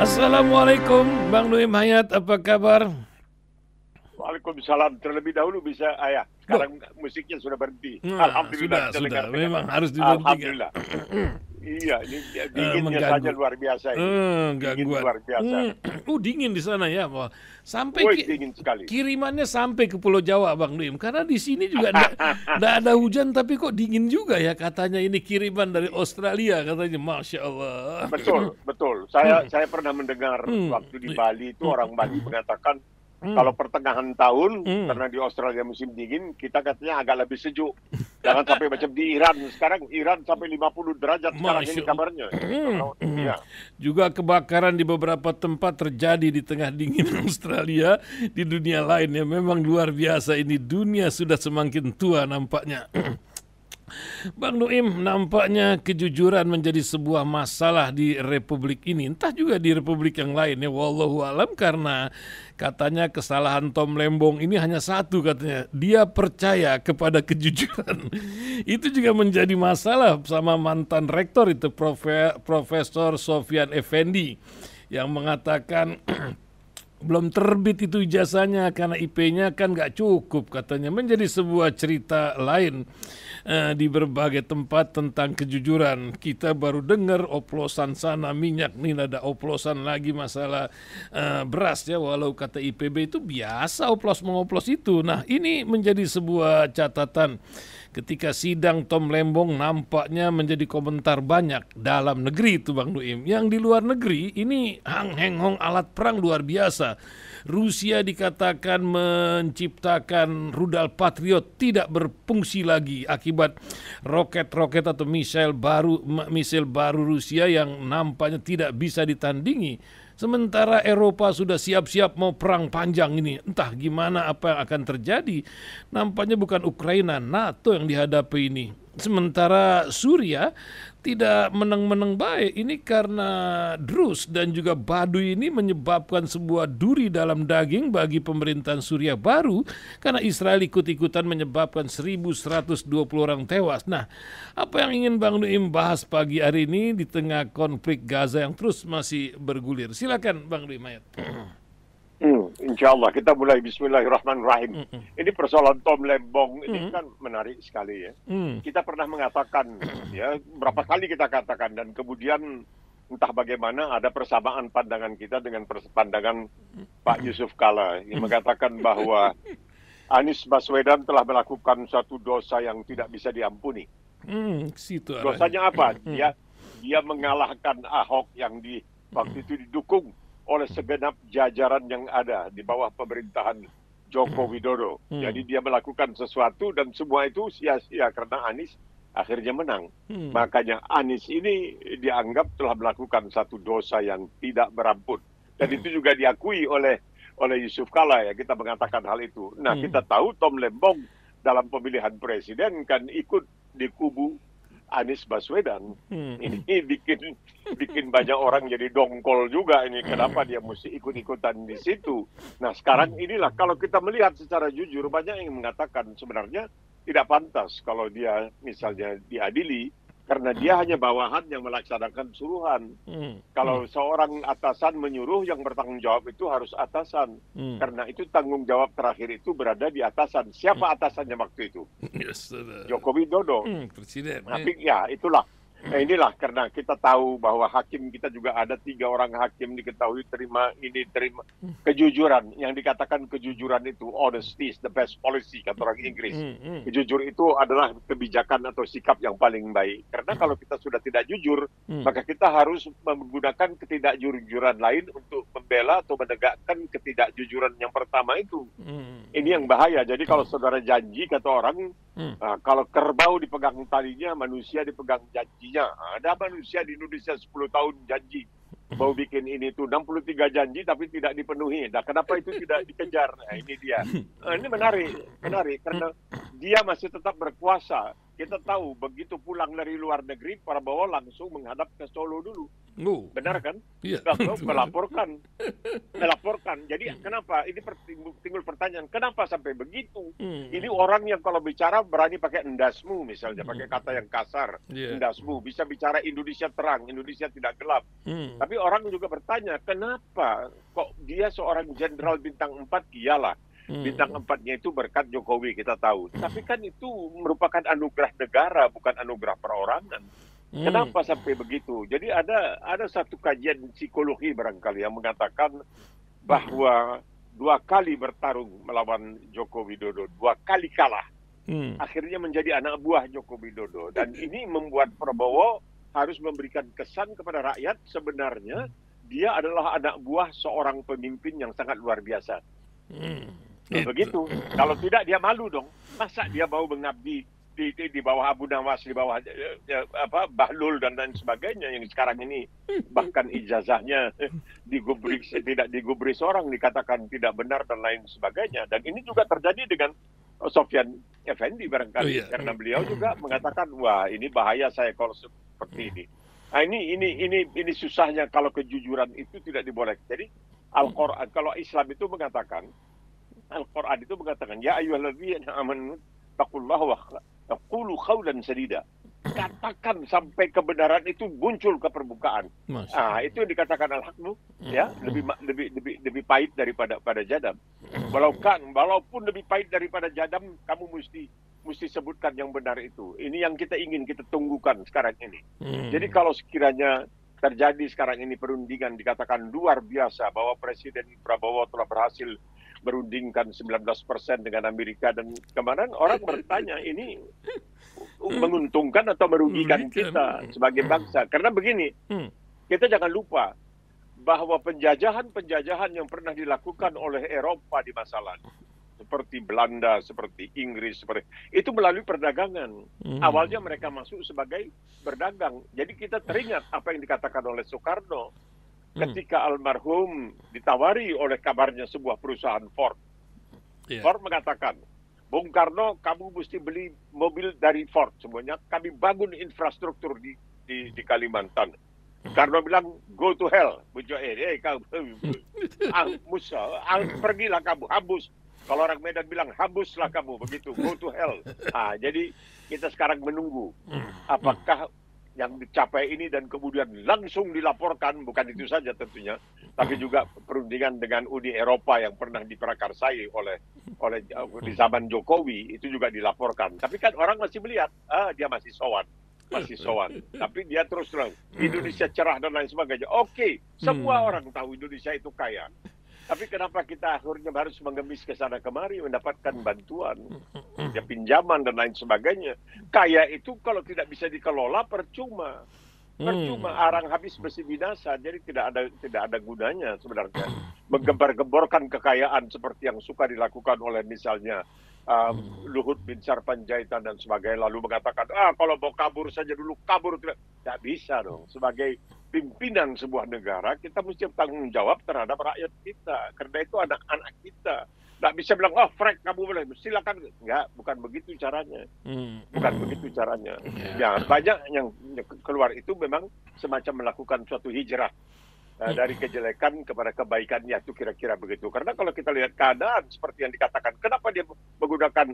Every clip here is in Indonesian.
Assalamualaikum Bang Nuim Hayat, apa kabar? Waalaikumsalam. Terlebih dahulu bisa ayah. Loh, Sekarang musiknya sudah berhenti. nah, Alhamdulillah sudah, bisa sudah. dengar dengan Memang baik. harus diberhentikan. Alhamdulillah. Iya, ini dinginnya saja Mengganggu. luar biasa ini. Dingin Gangguan. luar biasa. Dingin di sana ya. Wah, sampai Woi, dingin sekali. kirimannya sampai ke Pulau Jawa, Bang Nuim. Karena di sini juga nggak ada hujan, tapi kok dingin juga ya katanya ini kiriman dari Australia katanya. Masya Allah. Betul, betul. Saya pernah mendengar waktu di Bali itu orang Bali mengatakan kalau pertengahan tahun karena di Australia musim dingin, kita katanya agak lebih sejuk. Jangan sampai macam di Iran. Sekarang Iran sampai 50 derajat sekarang ini kabarnya. Ya. Juga kebakaran di beberapa tempat terjadi di tengah dingin Australia, di dunia lain ya. Memang luar biasa ini, dunia sudah semakin tua nampaknya. Bang Nuim, nampaknya kejujuran menjadi sebuah masalah di republik ini, entah juga di republik yang lain ya, wallahu alam, karena katanya kesalahan Tom Lembong ini hanya satu, katanya dia percaya kepada kejujuran. Itu juga menjadi masalah sama mantan rektor itu, Profesor Sofyan Effendi, yang mengatakan belum terbit itu ijazahnya karena IP-nya kan nggak cukup, katanya. Menjadi sebuah cerita lain di berbagai tempat tentang kejujuran. Kita baru dengar oplosan sana minyak, nih ada oplosan lagi masalah beras ya, walau kata IPB itu biasa oplos mengoplos itu. Nah, ini menjadi sebuah catatan. Ketika sidang Tom Lembong nampaknya menjadi komentar banyak dalam negeri itu, Bang Nuim. Yang di luar negeri ini Hang Heng Hong alat perang luar biasa. Rusia dikatakan menciptakan rudal Patriot tidak berfungsi lagi akibat roket-roket atau misil baru Rusia yang nampaknya tidak bisa ditandingi. Sementara Eropa sudah siap-siap mau perang panjang ini. Entah gimana apa yang akan terjadi. Nampaknya bukan Ukraina, NATO yang dihadapi ini. Sementara Suriah tidak menang-menang baik. Ini karena Drus dan juga Baduy ini menyebabkan sebuah duri dalam daging bagi pemerintahan Suriah baru. Karena Israel ikut-ikutan menyebabkan 1.120 orang tewas. Nah, apa yang ingin Bang Nuim bahas pagi hari ini di tengah konflik Gaza yang terus masih bergulir? Silakan Bang Nuim Hayat. Insya Allah kita mulai Bismillahirrahmanirrahim. Ini persoalan Tom Lembong ini kan menarik sekali ya. Kita pernah mengatakan ya, berapa kali kita katakan, dan kemudian entah bagaimana ada persamaan pandangan kita dengan pandangan Pak Yusuf Kala yang mengatakan bahwa Anies Baswedan telah melakukan suatu dosa yang tidak bisa diampuni. Dosanya apa? Dia mengalahkan Ahok yang waktu itu didukung oleh segenap jajaran yang ada di bawah pemerintahan Joko Widodo. Jadi dia melakukan sesuatu dan semua itu sia-sia karena Anies akhirnya menang. Makanya Anies ini dianggap telah melakukan satu dosa yang tidak berampun. Dan itu juga diakui oleh Yusuf Kala ya, kita mengatakan hal itu. Nah, kita tahu Tom Lembong dalam pemilihan presiden kan ikut di kubu Anies Baswedan. Ini bikin banyak orang jadi dongkol juga ini. Kenapa dia mesti ikut-ikutan di situ? Nah, sekarang inilah kalau kita melihat secara jujur, banyak yang mengatakan sebenarnya tidak pantas kalau dia misalnya diadili karena dia hanya bawahan yang melaksanakan suruhan. Kalau seorang atasan menyuruh, yang bertanggung jawab itu harus atasan. Karena itu tanggung jawab terakhir itu berada di atasan. Siapa atasannya waktu itu? Joko Widodo. Presiden. Tapi ya itulah. Nah, inilah karena kita tahu bahwa hakim kita juga ada 3 orang hakim diketahui terima kejujuran. Yang dikatakan kejujuran itu honesty is the best policy, kata orang Inggris. Jujur itu adalah kebijakan atau sikap yang paling baik. Karena kalau kita sudah tidak jujur, maka kita harus menggunakan ketidakjujuran lain untuk membela atau menegakkan ketidakjujuran yang pertama itu. Ini yang bahaya. Jadi kalau saudara janji, kata orang, kalau kerbau dipegang talinya, manusia dipegang janjinya. Ada manusia di Indonesia 10 tahun janji mau bikin ini tuh 63 janji tapi tidak dipenuhi. Nah, kenapa itu tidak dikejar? Nah, ini dia. Ini menarik karena dia masih tetap berkuasa. kita tahu begitu pulang dari luar negeri, Prabowo langsung menghadap ke Solo dulu. Benar kan? Iya. Melaporkan. Jadi kenapa? Ini timbul pertanyaan, kenapa sampai begitu? Ini orang yang kalau bicara berani pakai endasmu misalnya, pakai kata yang kasar. Endasmu, bisa bicara Indonesia terang, Indonesia tidak gelap. Tapi orang juga bertanya, kenapa kok dia seorang jenderal bintang 4? Iyalah, bintang 4-nya itu berkat Jokowi, kita tahu. Tapi kan itu merupakan anugerah negara, bukan anugerah perorangan. Kenapa sampai begitu? Jadi ada satu kajian psikologi barangkali yang mengatakan bahwa 2 kali bertarung melawan Joko Widodo, 2 kali kalah. Akhirnya menjadi anak buah Joko Widodo. Dan ini membuat Prabowo harus memberikan kesan kepada rakyat sebenarnya dia adalah anak buah seorang pemimpin yang sangat luar biasa. Begitu. Kalau tidak dia malu dong. Masa dia mau mengabdi di bawah Abu Nawas, di bawah Bahlul dan lain sebagainya yang sekarang ini bahkan ijazahnya tidak digubris orang, dikatakan tidak benar dan lain sebagainya. Dan ini juga terjadi dengan Sofyan Effendi barangkali karena beliau juga mengatakan, wah ini bahaya saya kalau seperti ini. Nah, ini susahnya kalau kejujuran itu tidak dibolehkan. Jadi Al-Quran, kalau Islam itu mengatakan, Al-Quran itu mengatakan, ya ayyuhalladzina amanu taqullaha wa qulu qawlan sadida. Katakan sampai kebenaran itu muncul ke permukaan. Itu yang dikatakan al-haqmu, ya, lebih pahit daripada jadam. Walaupun lebih pahit daripada jadam, kamu mesti sebutkan yang benar itu. Ini yang kita ingin kita tunggukan sekarang ini. Jadi kalau sekiranya terjadi sekarang ini perundingan dikatakan luar biasa bahwa Presiden Prabowo telah berhasil berundingkan 19% dengan Amerika, dan kemarin orang bertanya ini menguntungkan atau merugikan kita sebagai bangsa. Karena begini, kita jangan lupa bahwa penjajahan yang pernah dilakukan oleh Eropa di masa lalu, seperti Belanda, seperti Inggris, itu melalui perdagangan. Awalnya mereka masuk sebagai berdagang. Jadi kita teringat apa yang dikatakan oleh Soekarno ketika almarhum ditawari oleh kabarnya sebuah perusahaan Ford. Ford mengatakan, Bung Karno, kamu mesti beli mobil dari Ford semuanya. Kami bangun infrastruktur di Kalimantan. Karno bilang, go to hell. Pergilah kamu, hambus. Kalau orang Medan bilang, hambuslah kamu, begitu, go to hell. Jadi kita sekarang menunggu apakah yang dicapai ini dan kemudian langsung dilaporkan, bukan itu saja tentunya, tapi juga perundingan dengan Uni Eropa yang pernah diprakarsai oleh di zaman Jokowi, itu juga dilaporkan. Tapi kan orang masih melihat, dia masih sowan. Tapi dia terus terang, Indonesia cerah dan lain sebagainya. Oke, semua orang tahu Indonesia itu kaya. Tapi kenapa kita akhirnya harus mengemis ke sana kemari mendapatkan bantuan, ya, pinjaman dan lain sebagainya. Kaya itu kalau tidak bisa dikelola percuma. Arang habis besi binasa. Jadi tidak ada gunanya sebenarnya menggembar-gemborkan kekayaan seperti yang suka dilakukan oleh misalnya Luhut bin Sarpanjaitan dan sebagainya, lalu mengatakan kalau mau kabur saja dulu kabur. Tidak bisa dong. Sebagai pimpinan sebuah negara kita mesti bertanggung jawab terhadap rakyat kita, karena itu anak-anak kita. Tidak bisa bilang, Frank kamu boleh silakan. Enggak, bukan begitu caranya. Ya, banyak yang keluar itu memang semacam melakukan suatu hijrah dari kejelekan kepada kebaikan, ya itu kira-kira begitu. Karena kalau kita lihat keadaan seperti yang dikatakan, kenapa dia menggunakan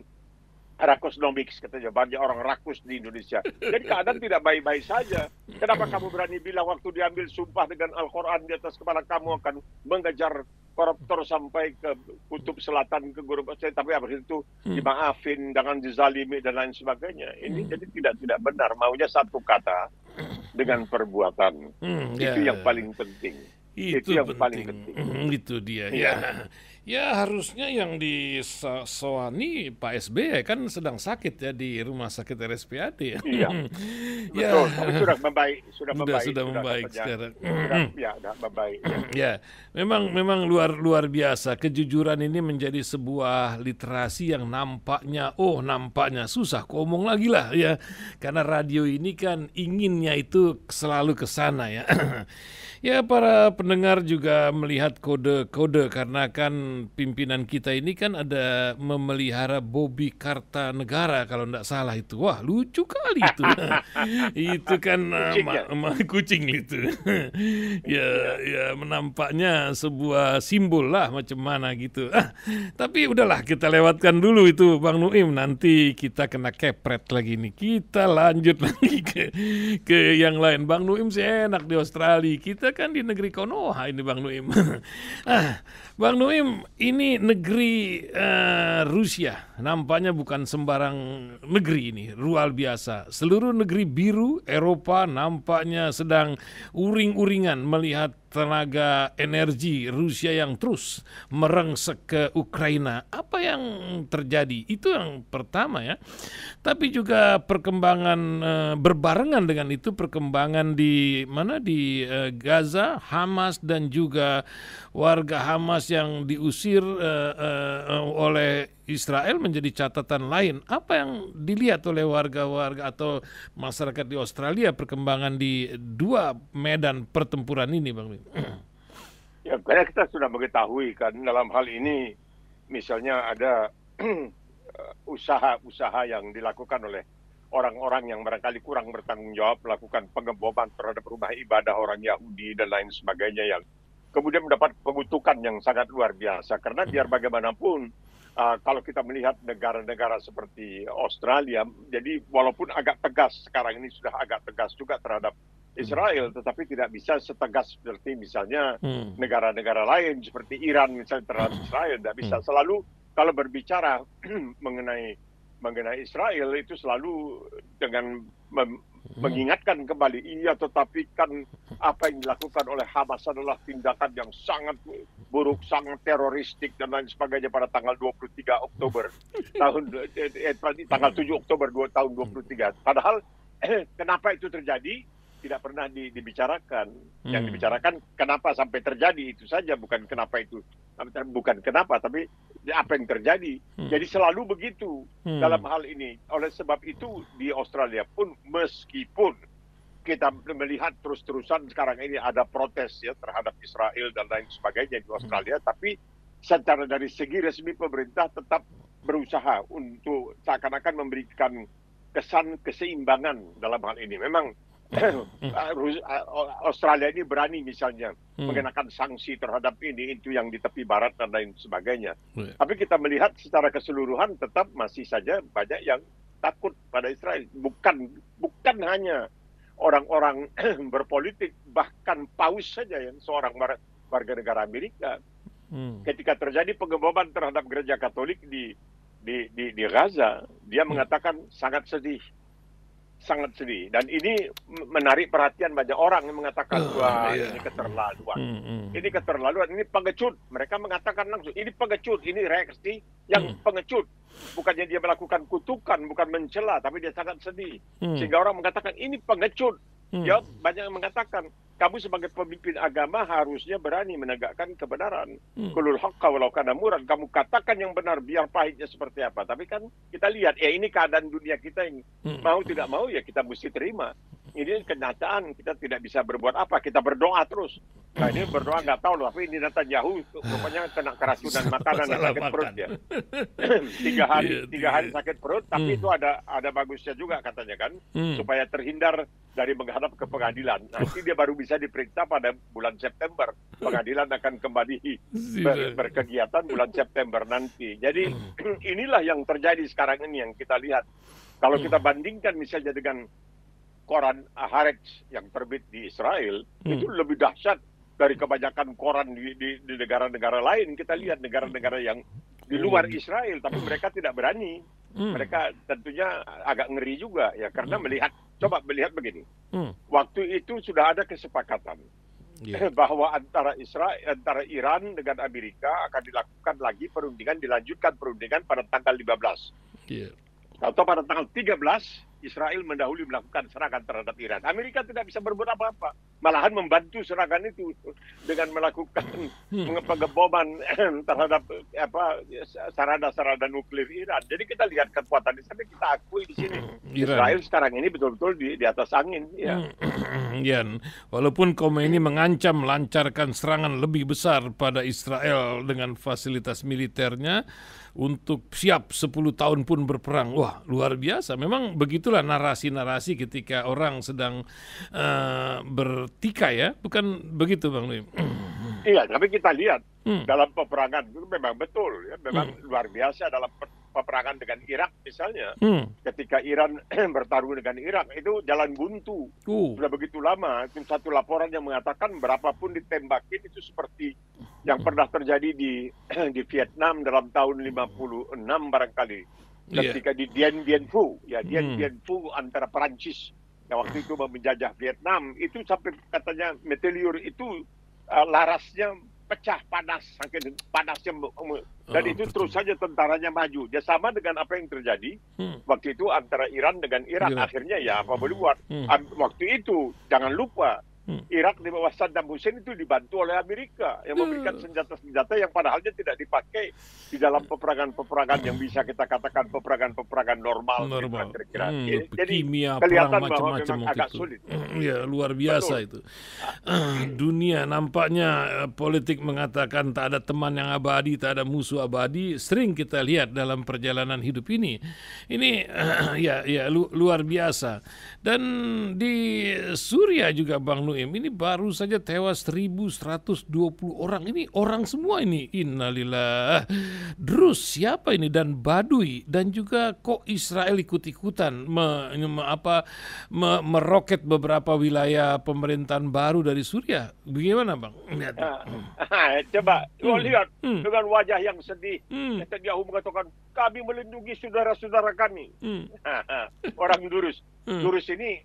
rakusnomics, katanya banyak orang rakus di Indonesia. Jadi keadaan tidak baik-baik saja. Kenapa kamu berani bilang waktu diambil sumpah dengan Al-Quran di atas kepala kamu akan mengejar koruptor sampai ke kutub selatan, ke Gurun Pasir, tapi habis itu dimaafin, jangan dizalimi dan lain sebagainya. Ini jadi tidak benar. Maunya satu kata dengan perbuatan. Itu yang paling penting. Itu yang paling penting. Itu dia. Ya harusnya yang disowani Pak SBY kan sedang sakit ya di rumah sakit RSPAD ya. Iya. Betul. Tapi sudah membaik. Sudah membaik sekarang. Sudah membaik. Ya, memang luar biasa. Kejujuran ini menjadi sebuah literasi yang nampaknya susah ngomong lagi lah ya. Karena radio ini kan inginnya itu selalu ke sana ya. Ya, para pendengar juga melihat kode-kode karena kan pimpinan kita ini kan ada memelihara Bobby Kartanegara kalau tidak salah itu. Wah, lucu kali itu. Itu kan kucing itu. ya menampaknya sebuah simbol lah macam mana gitu. Tapi udahlah, kita lewatkan dulu itu Bang Nuim, nanti kita kena kepret lagi nih. Kita lanjut lagi ke yang lain. Bang Nuim sih enak di Australia. Kita kan di negeri Konoha ini Bang Nuim. Bang Nuim, ini negeri Rusia nampaknya bukan sembarang negeri ini, luar biasa. Seluruh negeri biru Eropa nampaknya sedang uring-uringan melihat tenaga energi Rusia yang terus merengsek ke Ukraina. Apa yang terjadi? Itu yang pertama ya. Tapi juga perkembangan berbarengan dengan itu, perkembangan di mana, di Gaza, Hamas dan juga warga Hamas yang diusir oleh Israel menjadi catatan lain. Apa yang dilihat oleh warga-warga atau masyarakat di Australia perkembangan di dua medan pertempuran ini, Bang? Ya, karena kita sudah mengetahui kan dalam hal ini, misalnya ada usaha-usaha yang dilakukan oleh orang-orang yang barangkali kurang bertanggung jawab, melakukan pengeboman terhadap rumah ibadah orang Yahudi dan lain sebagainya, yang kemudian mendapat pengutukan yang sangat luar biasa. Karena biar bagaimanapun, kalau kita melihat negara-negara seperti Australia, jadi walaupun agak tegas, sekarang ini sudah agak tegas juga terhadap Israel, tetapi tidak bisa setegas seperti misalnya negara-negara lain seperti Iran misalnya terhadap Israel. Tidak bisa. Selalu kalau berbicara mengenai Israel itu selalu dengan mengingatkan kembali, iya tetapi kan apa yang dilakukan oleh Hamas adalah tindakan yang sangat buruk, sangat teroristik dan lain sebagainya pada tanggal 23 Oktober tanggal 7 Oktober tahun 23. Padahal kenapa itu terjadi tidak pernah dibicarakan. Yang dibicarakan kenapa sampai terjadi itu saja, bukan kenapa itu, bukan kenapa, tapi apa yang terjadi. Jadi selalu begitu dalam hal ini. Oleh sebab itu di Australia pun, meskipun kita melihat terus-terusan sekarang ini ada protes ya terhadap Israel dan lain sebagainya di Australia, tapi secara dari segi resmi pemerintah tetap berusaha untuk seakan-akan memberikan kesan keseimbangan dalam hal ini. Memang Australia ini berani misalnya mengenakan sanksi terhadap ini, itu yang di tepi barat dan lain sebagainya. Tapi kita melihat secara keseluruhan tetap masih saja banyak yang takut pada Israel. Bukan hanya orang-orang berpolitik, bahkan paus saja yang seorang warga negara Amerika. Ketika terjadi pengeboman terhadap gereja Katolik di Gaza, dia mengatakan sangat sedih. Dan ini menarik perhatian banyak orang yang mengatakan ini keterlaluan. Ini keterlaluan, ini pengecut. Mereka mengatakan langsung ini pengecut, ini reaksi yang pengecut. Bukannya dia melakukan kutukan, bukan mencela, tapi dia sangat sedih. Sehingga orang mengatakan ini pengecut. Ya, banyak yang mengatakan kamu sebagai pemimpin agama harusnya berani menegakkan kebenaran. Qulul haqqa walau kana murran. Kamu katakan yang benar biar pahitnya seperti apa. Tapi kan kita lihat ya ini keadaan dunia kita yang mau tidak mau ya kita mesti terima. Ini kenyataan, kita tidak bisa berbuat apa. Kita berdoa terus. Nah ini berdoa nggak tahu loh, tapi ini Netanyahu rupanya kena keracunan makanan dan sakit perut ya. 3 hari sakit perut, tapi itu ada bagusnya juga katanya kan, supaya terhindar dari menghadap ke pengadilan. Nanti dia baru bisa diperiksa pada bulan September. Pengadilan akan kembali berkegiatan bulan September nanti. Jadi inilah yang terjadi sekarang ini yang kita lihat. Kalau kita bandingkan misalnya dengan koran Haaretz yang terbit di Israel, itu lebih dahsyat dari kebanyakan koran di negara-negara lain. Kita lihat negara-negara yang di luar Israel, tapi mereka tidak berani. Mereka tentunya agak ngeri juga ya, karena coba melihat begini. Waktu itu sudah ada kesepakatan bahwa antara Iran dengan Amerika akan dilakukan lagi dilanjutkan perundingan pada tanggal 15. Atau pada tanggal 13 Israel mendahului melakukan serangan terhadap Iran. Amerika tidak bisa berbuat apa-apa, malahan membantu serangan itu dengan melakukan pengeboman terhadap sarana-sarana nuklir Iran. Jadi kita lihat kekuatan di sana, kita akui di sini Israel sekarang ini betul-betul di atas angin. Ya. Yan, walaupun Khomeini mengancam melancarkan serangan lebih besar pada Israel dengan fasilitas militernya untuk siap 10 tahun pun berperang. Wah, luar biasa. Memang begitulah narasi-narasi ketika orang sedang bertikai, ya. Bukan begitu, Bang Lim? Iya, tapi kita lihat dalam peperangan itu memang betul, ya, memang luar biasa dalam peperangan dengan Irak misalnya. Ketika Iran bertarung dengan Irak itu jalan buntu. Sudah begitu lama. Satu laporan yang mengatakan berapapun ditembakin itu seperti yang pernah terjadi di Vietnam dalam tahun 56 barangkali. Ketika di Dien Bien Phu, ya Dien Bien Phu antara Perancis yang waktu itu menjajah Vietnam, itu sampai katanya meteor itu larasnya pecah, panas, saking panasnya, dan itu terus saja tentaranya maju. Dia sama dengan apa yang terjadi waktu itu antara Iran dengan Irak. Akhirnya ya apa boleh buat. Waktu itu jangan lupa Irak di bawah Saddam Hussein itu dibantu oleh Amerika yang memberikan senjata-senjata yang padahalnya tidak dipakai di dalam peperangan-peperangan yang bisa kita katakan peperangan-peperangan normal. Kira-kira. Jadi kimia, kelihatan perang bahwa macam-macam memang agak itu. sulit. Ya, luar biasa. Betul. Itu. Dunia nampaknya politik mengatakan tak ada teman yang abadi, tak ada musuh abadi. Sering kita lihat dalam perjalanan hidup ini. Ini luar biasa. Dan di Suriah juga, Bang Nuim, ini baru saja tewas 1.120 orang. Ini orang semua ini. Innalillah. Drus siapa ini? Dan Baduy. Dan juga kok Israel ikut-ikutan meroket beberapa wilayah pemerintahan baru dari Suriah. Bagaimana, Bang? Coba lihat dengan wajah yang sedih. Netanyahu mengatakan kami melindungi saudara-saudara kami. Orang Durus. Durus ini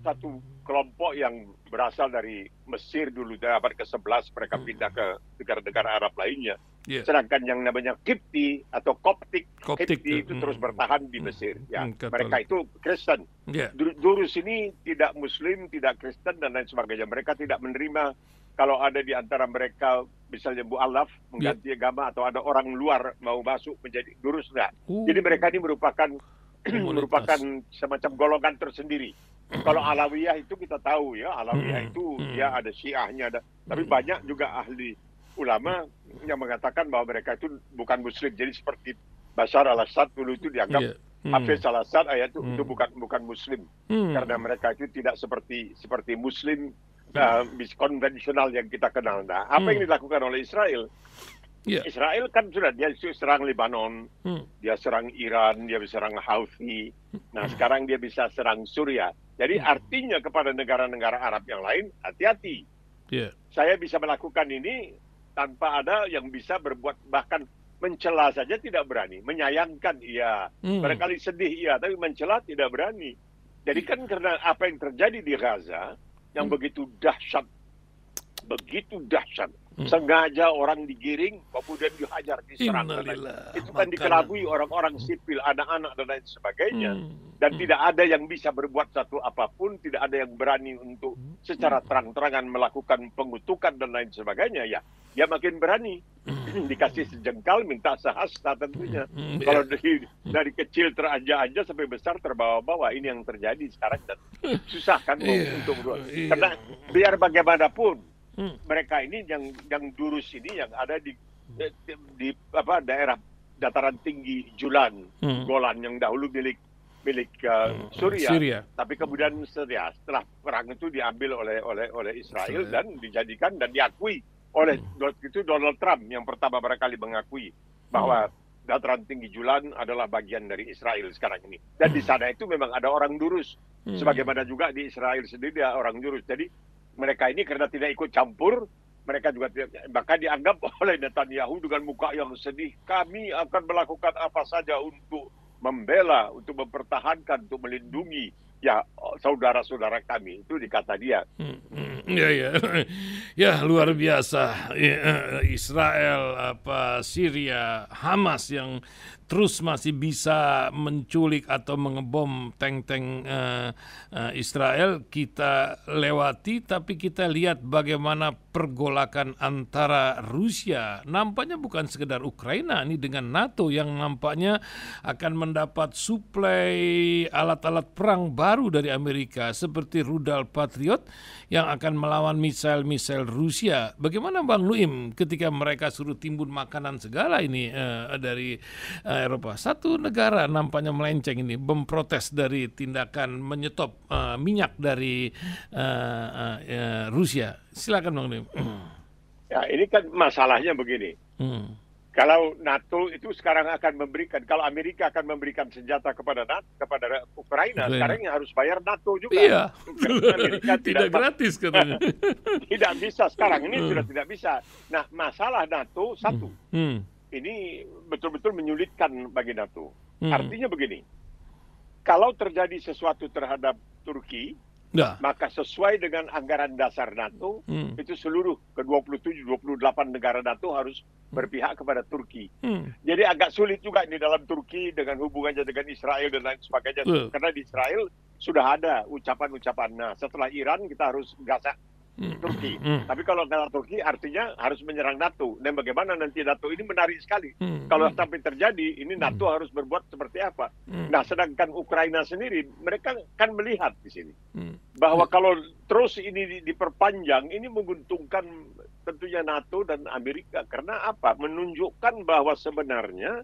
satu kelompok yang berasal dari Mesir dulu, dari abad ke-11 mereka pindah ke negara-negara Arab lainnya. Sedangkan yang namanya Kipti atau Koptik itu terus bertahan di Mesir. Ya, mereka itu Kristen. Durus ini tidak Muslim, tidak Kristen dan lain sebagainya. Mereka tidak menerima kalau ada di antara mereka misalnya mu'alaf mengganti agama atau ada orang luar mau masuk menjadi Durus, enggak. Jadi mereka ini merupakan semacam golongan tersendiri. Kalau Alawiyah itu kita tahu ya, Alawiyah itu dia ada Syiahnya, tapi banyak juga ahli ulama yang mengatakan bahwa mereka itu bukan Muslim. Jadi seperti Bashar al-Assad dulu itu dianggap Hafiz al-Assad itu bukan Muslim karena mereka itu tidak seperti Muslim konvensional yang kita kenal. Nah, apa yang dilakukan oleh Israel? Israel kan sudah dia serang Lebanon, dia serang Iran, dia serang Houthi. Nah, sekarang dia bisa serang Suriah. Jadi artinya kepada negara-negara Arab yang lain, hati-hati. Saya bisa melakukan ini tanpa ada yang bisa berbuat, bahkan mencela saja tidak berani, menyayangkan iya, barangkali sedih iya, tapi mencela tidak berani. Jadi kan karena apa yang terjadi di Gaza yang begitu dahsyat, sengaja orang digiring, kemudian dihajar, diserang. Itu kan dikelabui orang-orang sipil, anak-anak dan lain sebagainya. Dan tidak ada yang bisa berbuat satu apapun, tidak ada yang berani untuk secara terang-terangan melakukan pengutukan dan lain sebagainya. Ya, dia makin berani. Dikasih sejengkal, minta sehasta tentunya. Kalau dari kecil teranja-anja sampai besar terbawa-bawa, ini yang terjadi sekarang. Dan susah kan untuk karena biar bagaimanapun, mereka ini yang Durus ini yang ada di daerah dataran tinggi Julan, Golan yang dahulu milik Suriah. Tapi kemudian setelah perang itu diambil oleh Israel dan dijadikan dan diakui oleh itu Donald Trump yang pertama barangkali mengakui bahwa dataran tinggi Julan adalah bagian dari Israel sekarang ini. Dan di sana itu memang ada orang Durus. Sebagaimana juga di Israel sendiri ada orang Durus. Jadi mereka ini karena tidak ikut campur, mereka juga bahkan dianggap oleh Netanyahu dengan muka yang sedih, kami akan melakukan apa saja untuk membela, untuk mempertahankan, untuk melindungi ya saudara-saudara kami. Itu dikata dia. Ya luar biasa. Israel, Syria, Hamas yang terus masih bisa menculik atau mengebom tank-tank Israel, kita lewati, tapi kita lihat bagaimana pergolakan antara Rusia. Nampaknya bukan sekedar Ukraina, ini dengan NATO yang nampaknya akan mendapat suplai alat-alat perang baru dari Amerika seperti rudal Patriot yang akan melawan misil-misil Rusia. Bagaimana Bang Nuim ketika mereka suruh timbun makanan segala ini dari Eropa? Satu negara nampaknya melenceng ini, memprotes dari tindakan menyetop minyak dari Rusia. Silakan Bang Nuim. Ya, ini kan masalahnya begini. Kalau NATO itu sekarang akan memberikan, kalau Amerika akan memberikan senjata kepada Ukraina, sekarang yang harus bayar NATO juga. Iya. Amerika tidak gratis katanya. Tidak bisa sekarang, ini sudah tidak bisa. Nah, masalah NATO satu. Ini betul-betul menyulitkan bagi NATO. Artinya begini, kalau terjadi sesuatu terhadap Turki, maka sesuai dengan anggaran dasar NATO, itu seluruh ke-27, 28 negara NATO harus berpihak kepada Turki. Jadi agak sulit juga ini dalam Turki dengan hubungannya dengan Israel dan lain sebagainya. Karena di Israel sudah ada ucapan-ucapan. Nah, setelah Iran kita harus gasak Turki. Tapi kalau dalam Turki artinya harus menyerang NATO. Dan bagaimana nanti NATO ini menarik sekali. Kalau sampai terjadi, ini NATO harus berbuat seperti apa. Nah, sedangkan Ukraina sendiri, mereka kan melihat di sini. Bahwa kalau terus ini diperpanjang, ini menguntungkan tentunya NATO dan Amerika. Karena apa? Menunjukkan bahwa sebenarnya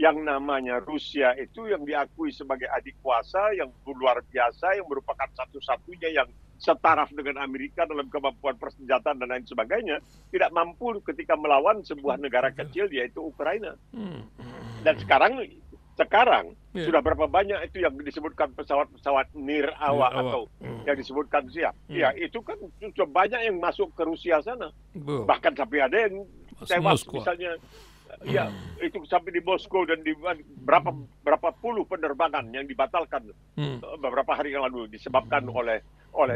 yang namanya Rusia itu yang diakui sebagai adik kuasa, yang luar biasa, yang merupakan satu-satunya yang setaraf dengan Amerika dalam kemampuan persenjataan dan lain sebagainya, tidak mampu ketika melawan sebuah negara kecil yaitu Ukraina. Dan sekarang sudah berapa banyak itu yang disebutkan pesawat Nir-Awa atau yang disebutkan siap. Ya, itu kan sudah banyak yang masuk ke Rusia sana. Bahkan sampai ada yang tewas misalnya. Ya, itu sampai di Moskow dan di berapa puluh penerbangan yang dibatalkan beberapa hari yang lalu disebabkan oleh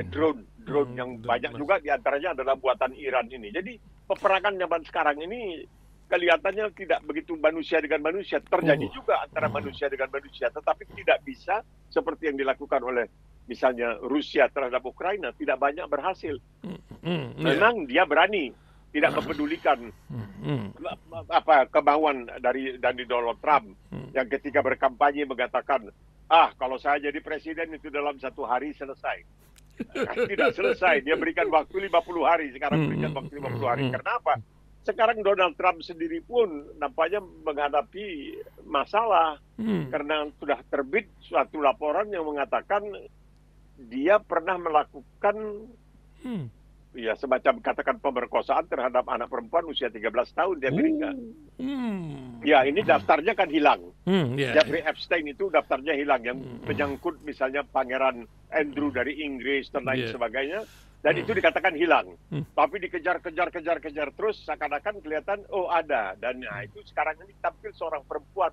drone yang banyak juga diantaranya adalah buatan Iran ini. Jadi peperangan zaman sekarang ini kelihatannya tidak begitu manusia dengan manusia. Terjadi juga antara manusia dengan manusia, tetapi tidak bisa seperti yang dilakukan oleh misalnya Rusia terhadap Ukraina, tidak banyak berhasil. Memang dia berani tidak mempedulikan kemauan dari Donald Trump yang ketika berkampanye mengatakan, kalau saya jadi presiden itu dalam 1 hari selesai. Tidak selesai, dia berikan waktu 50 hari, sekarang berikan waktu 50 hari. Karena apa? Sekarang Donald Trump sendiri pun nampaknya menghadapi masalah karena sudah terbit suatu laporan yang mengatakan dia pernah melakukan semacam katakan pemerkosaan terhadap anak perempuan usia 13 tahun di Amerika. Ya, ini daftarnya kan hilang. Jeffrey Epstein itu daftarnya hilang, yang menyangkut misalnya Pangeran Andrew dari Inggris dan lain sebagainya. Dan itu dikatakan hilang. Tapi dikejar-kejar terus, seakan-akan kelihatan, ada. Dan itu sekarang ini tampil seorang perempuan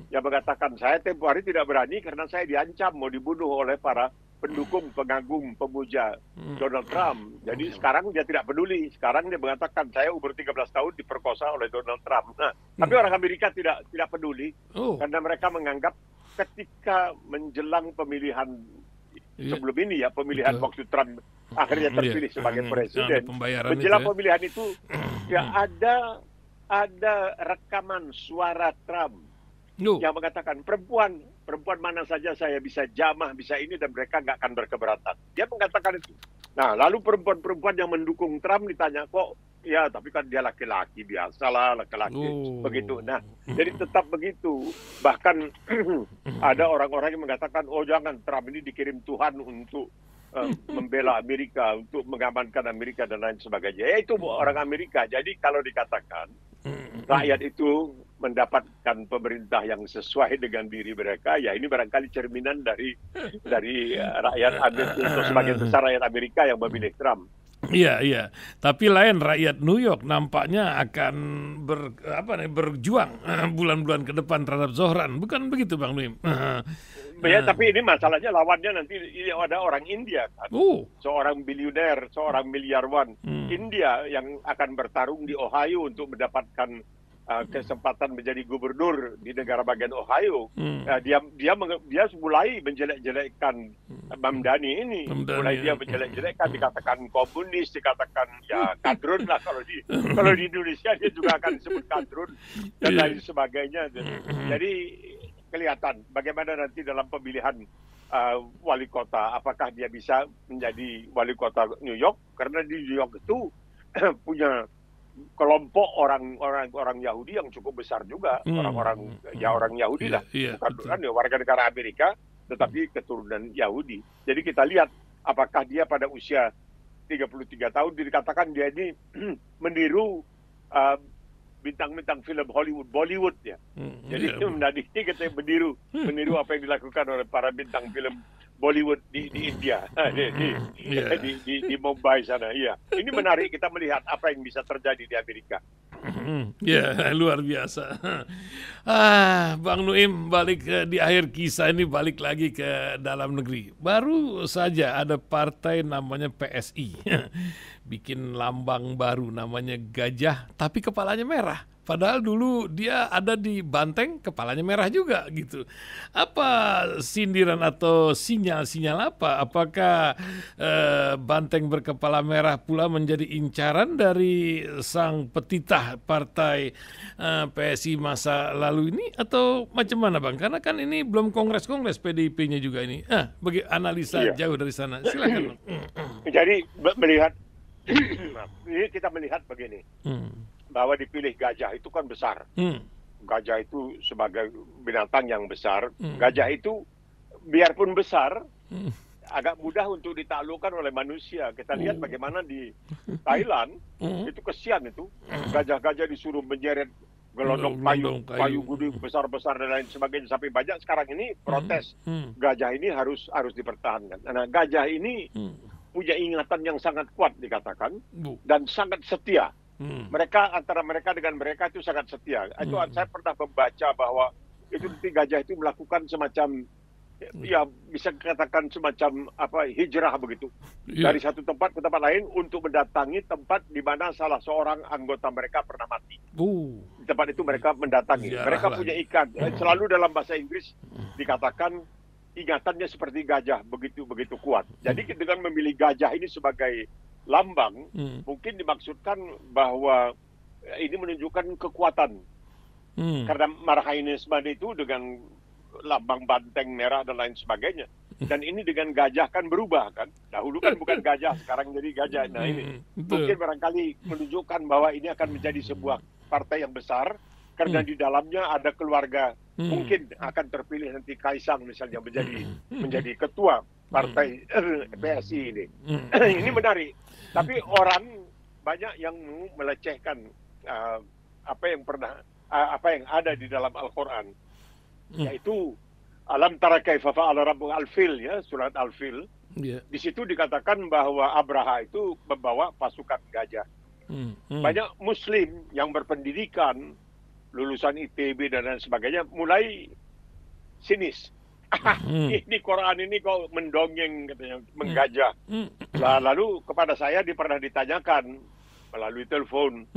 yang mengatakan, saya tempoh hari tidak berani karena saya diancam mau dibunuh oleh para pendukung, pengagum, pemuja Donald Trump. Jadi sekarang dia tidak peduli. Sekarang dia mengatakan, saya umur 13 tahun diperkosa oleh Donald Trump. Nah, tapi orang Amerika tidak peduli. Karena mereka menganggap ketika menjelang pemilihan sebelum ini pemilihan waktu Trump akhirnya terpilih sebagai presiden, menjelang pemilihan itu ada rekaman suara Trump yang mengatakan perempuan mana saja saya bisa jamah, bisa ini, dan mereka nggak akan berkeberatan. Dia mengatakan itu. Nah, lalu perempuan-perempuan yang mendukung Trump ditanya, kok tapi kan dia laki-laki, biasalah laki-laki begitu. Nah, jadi tetap begitu. Bahkan ada orang-orang yang mengatakan, jangan, Trump ini dikirim Tuhan untuk membela Amerika, untuk mengamankan Amerika dan lain sebagainya. Itu orang Amerika. Jadi kalau dikatakan rakyat itu mendapatkan pemerintah yang sesuai dengan diri mereka, ya ini barangkali cerminan dari rakyat Amerika, atau sebagian besar rakyat Amerika yang memilih Trump. Iya. Tapi lain rakyat New York nampaknya akan berjuang bulan-bulan ke depan terhadap Zohran. Bukan begitu, Bang Nuim? Tapi ini masalahnya lawannya nanti ada orang India kan. Seorang bilioner, seorang miliarwan India yang akan bertarung di Ohio untuk mendapatkan kesempatan menjadi gubernur di negara bagian Ohio, dia mulai menjelek-jelekkan Mamdani ini. Mulai dia menjelek-jelekkan, dikatakan komunis, dikatakan ya kadrun lah kalau di Indonesia dia juga akan disebut kadrun dan lain sebagainya. Jadi kelihatan bagaimana nanti dalam pemilihan wali kota, apakah dia bisa menjadi wali kota New York, karena di New York itu punya kelompok orang Yahudi yang cukup besar juga, orang Yahudi lah, bukan warga negara Amerika, tetapi keturunan Yahudi. Jadi kita lihat apakah dia pada usia 33 tahun dikatakan dia ini meniru bintang-bintang film Bollywood ya. Jadi ini kita meniru apa yang dilakukan oleh para bintang film Bollywood di India, di Mumbai sana. Iya, ini menarik kita melihat apa yang bisa terjadi di Amerika. Luar biasa. Bang Nuim, balik di akhir kisah ini, balik lagi ke dalam negeri. Baru saja ada partai namanya PSI, bikin lambang baru namanya gajah, tapi kepalanya merah. Padahal dulu dia ada di banteng, kepalanya merah juga gitu. Apa sindiran atau sinyal-sinyal apa? Apakah banteng berkepala merah pula menjadi incaran dari sang petitah partai PSI masa lalu ini? Atau macam mana Bang? Karena kan ini belum kongres-kongres PDIP-nya juga ini. Bagi analisa jauh dari sana. Silakan. Jadi kita melihat begini. Bahwa dipilih gajah itu kan besar. Gajah itu sebagai binatang yang besar. Gajah itu biarpun besar, agak mudah untuk ditaklukkan oleh manusia. Kita lihat bagaimana di Thailand, itu kesian itu. Gajah-gajah disuruh menyeret gelondong kayu gede besar-besar dan lain sebagainya. Sampai banyak sekarang ini protes. Gajah ini harus dipertahankan. Nah, gajah ini punya ingatan yang sangat kuat dikatakan. Dan sangat setia. Antara mereka dengan mereka itu sangat setia. Itu saya pernah membaca bahwa itu gajah itu melakukan semacam bisa dikatakan semacam hijrah begitu dari satu tempat ke tempat lain untuk mendatangi tempat di mana salah seorang anggota mereka pernah mati. Di tempat itu mereka mendatangi. Mereka punya ikan. Selalu dalam bahasa Inggris dikatakan ingatannya seperti gajah begitu kuat. Jadi dengan memilih gajah ini sebagai lambang, mungkin dimaksudkan bahwa ini menunjukkan kekuatan. Karena Marhainisme itu dengan lambang banteng merah dan lain sebagainya. Dan ini dengan gajah kan berubah kan. Dahulu kan bukan gajah, sekarang jadi gajah. Nah ini mungkin barangkali menunjukkan bahwa ini akan menjadi sebuah partai yang besar. Karena di dalamnya ada keluarga, mungkin akan terpilih nanti Kaisang misalnya menjadi ketua partai PSI ini. Ini menarik. Tapi orang banyak yang melecehkan apa yang ada di dalam Al-Quran, yaitu alam tara kaifa fa'ala rabbuka al-fil, ya, surat al-fil. Di situ dikatakan bahwa Abraha itu membawa pasukan gajah. Banyak Muslim yang berpendidikan, lulusan ITB dan lain sebagainya, mulai sinis. Ini Quran ini kok mendongeng katanya, menggajah. Lalu kepada saya pernah ditanyakan melalui telepon,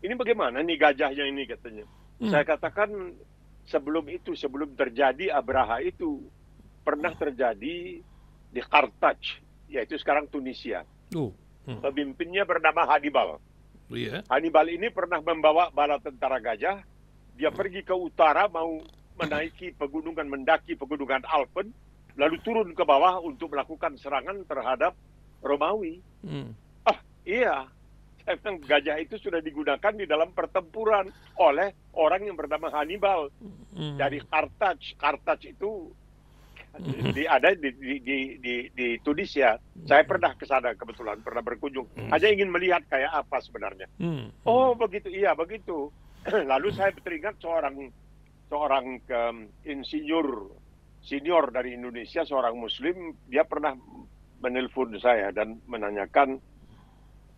ini bagaimana nih gajahnya ini katanya. Saya katakan sebelum terjadi Abraha itu pernah terjadi di Kartaj, yaitu sekarang Tunisia. Pemimpinnya bernama Hannibal. Hannibal ini pernah membawa bala tentara gajah. Dia pergi ke utara mau mendaki pegunungan Alpen, lalu turun ke bawah untuk melakukan serangan terhadap Romawi. Iya, saya bilang gajah itu sudah digunakan di dalam pertempuran oleh orang yang bernama Hannibal dari Kartaj. Kartaj itu ada di Tunisia. Saya pernah ke sana kebetulan, pernah berkunjung. Hanya ingin melihat kayak apa sebenarnya. Oh begitu, iya begitu. Lalu saya teringat seorang insinyur senior dari Indonesia, seorang Muslim, dia pernah menelpon saya dan menanyakan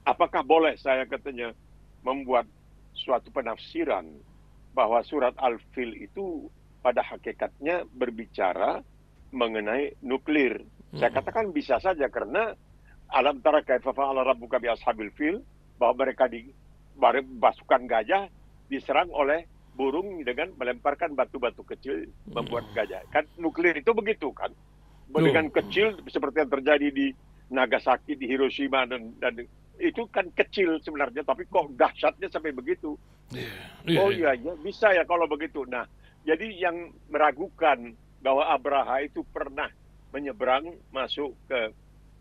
apakah boleh saya katanya membuat suatu penafsiran bahwa surat Al-Fil itu pada hakikatnya berbicara mengenai nuklir. Saya katakan bisa saja, karena alam tara kaifa fa'ala rabbuka bi ashabil fil, bahwa mereka di pasukan gajah diserang oleh burung dengan melemparkan batu-batu kecil membuat gajah. Kan nuklir itu begitu kan. Dengan kecil seperti yang terjadi di Nagasaki, di Hiroshima dan itu kan kecil sebenarnya, tapi kok dahsyatnya sampai begitu. Oh iya, bisa ya kalau begitu. Nah, jadi yang meragukan bahwa Abraha itu pernah menyeberang masuk ke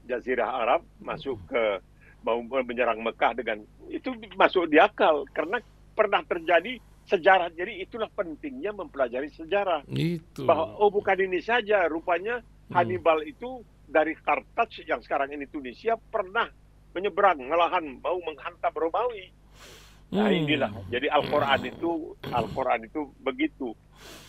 Jazirah Arab, masuk ke mau menyerang Mekah dengan itu masuk di akal karena pernah terjadi sejarah. Jadi itulah pentingnya mempelajari sejarah. Itu. Bahwa bukan ini saja, rupanya Hannibal itu dari Kartaj yang sekarang ini Tunisia pernah menyeberang ngelahan mau menghantam Romawi. Nah inilah. Jadi Al-Quran itu begitu.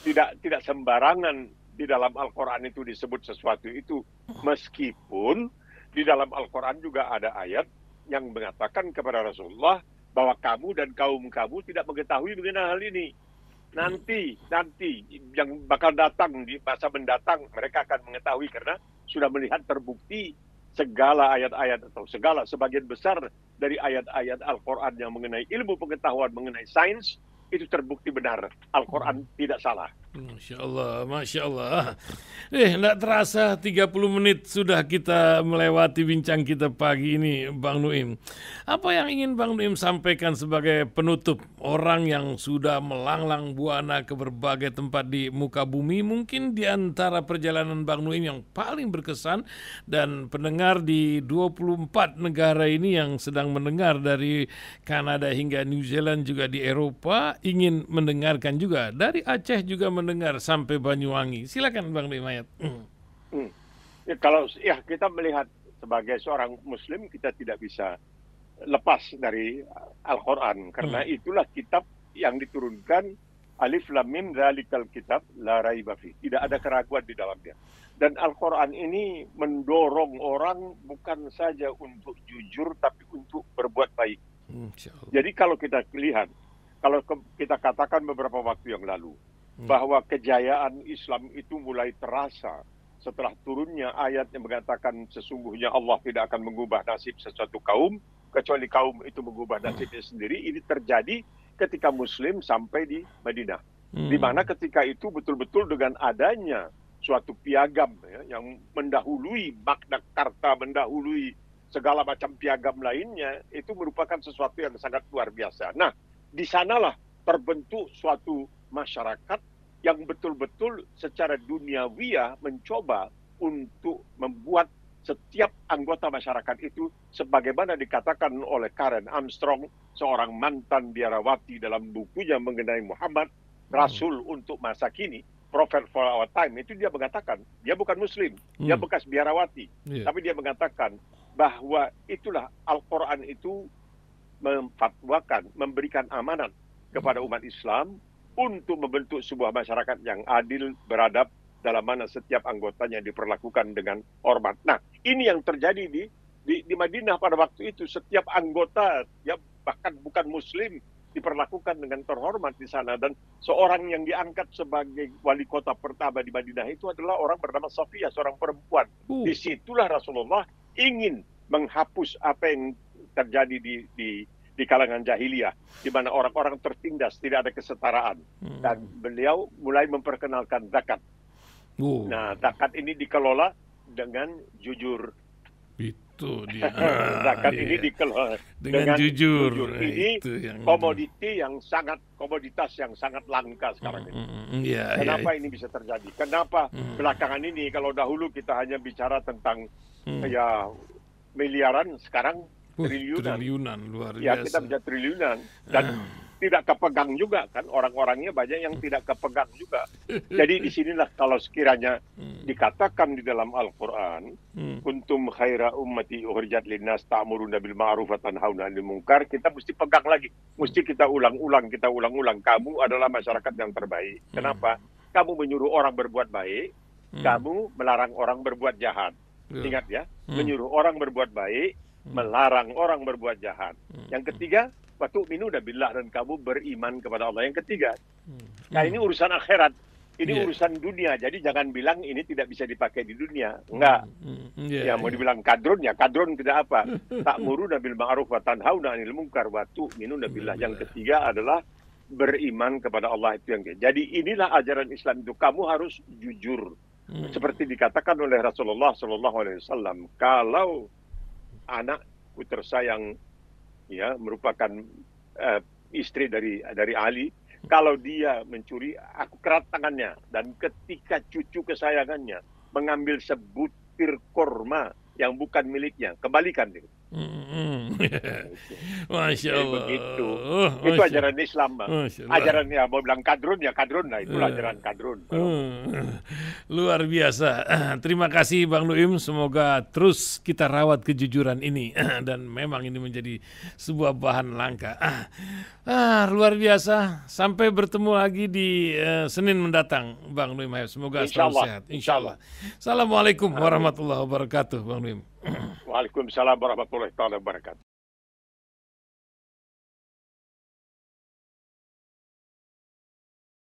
Tidak sembarangan di dalam Al-Quran itu disebut sesuatu itu. Meskipun di dalam Al-Quran juga ada ayat yang mengatakan kepada Rasulullah bahwa kamu dan kaum kamu tidak mengetahui mengenai hal ini. Nanti yang bakal datang di masa mendatang mereka akan mengetahui karena sudah melihat terbukti segala ayat-ayat atau sebagian besar dari ayat-ayat Al-Quran yang mengenai ilmu pengetahuan mengenai sains itu terbukti benar. Al-Quran tidak salah. Masya Allah, Masya Allah. Nggak terasa 30 menit sudah kita melewati bincang kita pagi ini, Bang Nuim. Apa yang ingin Bang Nuim sampaikan sebagai penutup orang yang sudah melanglang buana ke berbagai tempat di muka bumi? Mungkin di antara perjalanan Bang Nuim yang paling berkesan dan pendengar di 24 negara ini yang sedang mendengar dari Kanada hingga New Zealand juga di Eropa ingin mendengarkan juga. Dari Aceh juga mendengar sampai Banyuwangi. Silakan Bang Nuim. Kalau kita melihat sebagai seorang Muslim kita tidak bisa lepas dari Al-Quran karena itulah kitab yang diturunkan Alif Lam Mim Dzalikal Kitab La Raiba Fi. Tidak ada keraguan di dalamnya. Dan Al-Quran ini mendorong orang bukan saja untuk jujur tapi untuk berbuat baik. Jadi kalau kita lihat, kalau kita katakan beberapa waktu yang lalu bahwa kejayaan Islam itu mulai terasa setelah turunnya ayat yang mengatakan sesungguhnya Allah tidak akan mengubah nasib sesuatu kaum kecuali kaum itu mengubah nasibnya sendiri. Ini terjadi ketika Muslim sampai di Madinah, di mana ketika itu betul-betul dengan adanya suatu piagam yang mendahului Magna Carta, mendahului segala macam piagam lainnya, itu merupakan sesuatu yang sangat luar biasa. Nah, di sanalah terbentuk suatu masyarakat yang betul-betul secara duniawiah mencoba untuk membuat setiap anggota masyarakat itu sebagaimana dikatakan oleh Karen Armstrong, seorang mantan biarawati dalam bukunya mengenai Muhammad, Rasul untuk masa kini, Prophet for our time, itu dia mengatakan, dia bukan Muslim, dia bekas biarawati, tapi dia mengatakan bahwa itulah Al-Quran itu memfatwakan, memberikan amanat kepada umat Islam untuk membentuk sebuah masyarakat yang adil, beradab, dalam mana setiap anggotanya diperlakukan dengan hormat. Nah, ini yang terjadi di Madinah pada waktu itu. Setiap anggota, ya bahkan bukan Muslim, diperlakukan dengan terhormat di sana. Dan seorang yang diangkat sebagai wali kota pertama di Madinah itu adalah orang bernama Safiyah, seorang perempuan. Disitulah Rasulullah ingin menghapus apa yang terjadi di kalangan jahiliyah, di mana orang-orang tertindas, tidak ada kesetaraan. Dan beliau mulai memperkenalkan zakat. Nah, zakat ini dikelola dengan jujur. Itu dia. Zakat ini dikelola dengan jujur. Ini komoditas yang sangat langka sekarang ini. Kenapa ini bisa terjadi? Kenapa belakangan ini, kalau dahulu kita hanya bicara tentang miliaran, sekarang triliunan luar biasa. Ya, kita bisa triliunan dan tidak kepegang juga kan, orang-orangnya banyak yang tidak kepegang juga. Jadi disinilah kalau sekiranya dikatakan di dalam Al-Quran, kuntum khaira ummati ukhrijat linnas ta'muruna bil ma'ruf wa tanhauna 'anil munkar, kita mesti pegang lagi, mesti kita ulang-ulang. Kamu adalah masyarakat yang terbaik. Kenapa? Kamu menyuruh orang berbuat baik, kamu melarang orang berbuat jahat. Ingat ya, menyuruh orang berbuat baik, melarang orang berbuat jahat. Yang ketiga, wa tu'minuna billah, dan kamu beriman kepada Allah. Yang ketiga, nah ini urusan akhirat, ini urusan dunia. Jadi jangan bilang ini tidak bisa dipakai di dunia. Enggak. Mau dibilang kadrun, ya kadrun tidak apa. Ta'muruna bil ma'ruf wa tanhauna 'anil munkar wa tu'minuna billah. Yang ketiga adalah beriman kepada Allah itu yang jadi inilah ajaran Islam itu, kamu harus jujur. Seperti dikatakan oleh Rasulullah SAW, kalau anakku tersayang ya merupakan istri dari Ali, kalau dia mencuri, aku kerat tangannya, dan ketika cucu kesayangannya mengambil sebutir kurma yang bukan miliknya, kembalikan dia. Masya Allah. Begitu. Itu ajaran Islam, Bang. Ajaran ya, mau bilang kadrun ya kadrun, nah itulah ajaran kadrun. Luar biasa. Terima kasih Bang Nuim. Semoga terus kita rawat kejujuran ini dan memang ini menjadi sebuah bahan langka. Luar biasa. Sampai bertemu lagi di Senin mendatang, Bang Nuim. Semoga selalu sehat. Insya Allah. Assalamualaikum warahmatullahi wabarakatuh, Bang Nuim. Waalaikumsalam warahmatullahi wabarakatuh.